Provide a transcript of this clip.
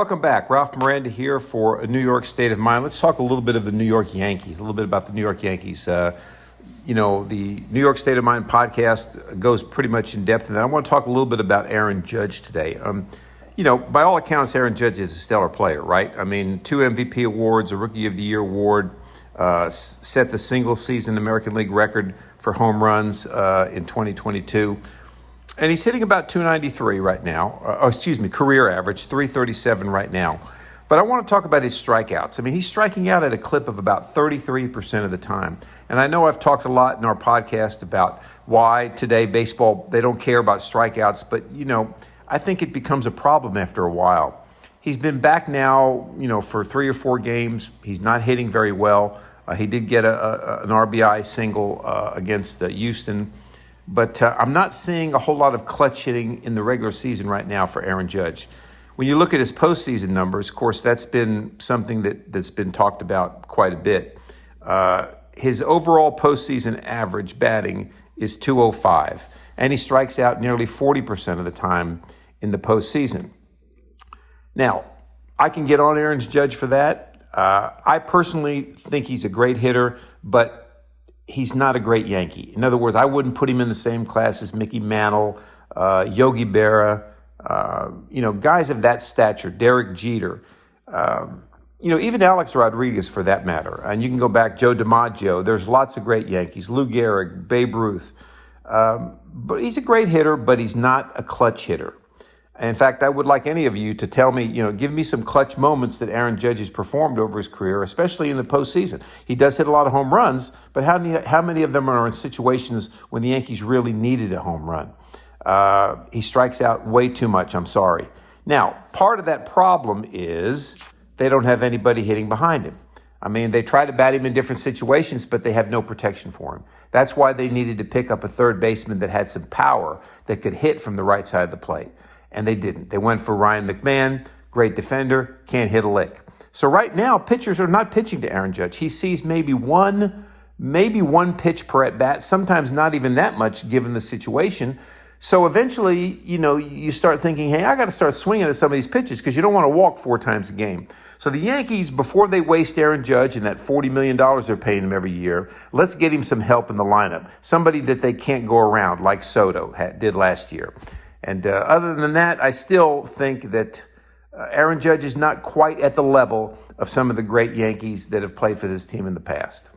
Welcome back. Ralph Miranda here for A New York State of Mind. Let's talk a little bit of the New York Yankees, a little bit about the New York Yankees. The New York State of Mind podcast goes pretty much in depth in that. I want to talk a little bit about Aaron Judge today. By all accounts, Aaron Judge is a stellar player, right? I mean, 2 MVP awards, a Rookie of the Year award, set the single season American League record for home runs in 2022. And he's hitting about 293 right now. Career average, 337 right now. But I want to talk about his strikeouts. I mean, he's striking out at a clip of about 33% of the time. And I know I've talked a lot in our podcast about why today baseball, they don't care about strikeouts. But, I think it becomes a problem after a while. He's been back now, for 3 or 4 games. He's not hitting very well. He did get an RBI single against Houston. But I'm not seeing a whole lot of clutch hitting in the regular season right now for Aaron Judge. When you look at his postseason numbers, of course, that's been something that's been talked about quite a bit. His overall postseason average batting is 205, and he strikes out nearly 40% of the time in the postseason. Now, I can get on Aaron Judge for that. I personally think he's a great hitter, but he's not a great Yankee. In other words, I wouldn't put him in the same class as Mickey Mantle, Yogi Berra, guys of that stature, Derek Jeter, even Alex Rodriguez for that matter. And you can go back, Joe DiMaggio. There's lots of great Yankees, Lou Gehrig, Babe Ruth. But he's a great hitter, but he's not a clutch hitter. In fact, I would like any of you to tell me, give me some clutch moments that Aaron Judge has performed over his career, especially in the postseason. He does hit a lot of home runs, but how many of them are in situations when the Yankees really needed a home run? He strikes out way too much, I'm sorry. Now, part of that problem is they don't have anybody hitting behind him. I mean, they try to bat him in different situations, but they have no protection for him. That's why they needed to pick up a third baseman that had some power that could hit from the right side of the plate. And they didn't. They went for Ryan McMahon, great defender, can't hit a lick. So right now, pitchers are not pitching to Aaron Judge. He sees maybe one pitch per at bat, sometimes not even that much given the situation. So eventually, you start thinking, hey, I got to start swinging at some of these pitches because you don't want to walk 4 times a game. So the Yankees, before they waste Aaron Judge and that $40 million they're paying him every year, let's get him some help in the lineup. Somebody that they can't go around like Soto did last year. And other than that, I still think that Aaron Judge is not quite at the level of some of the great Yankees that have played for this team in the past.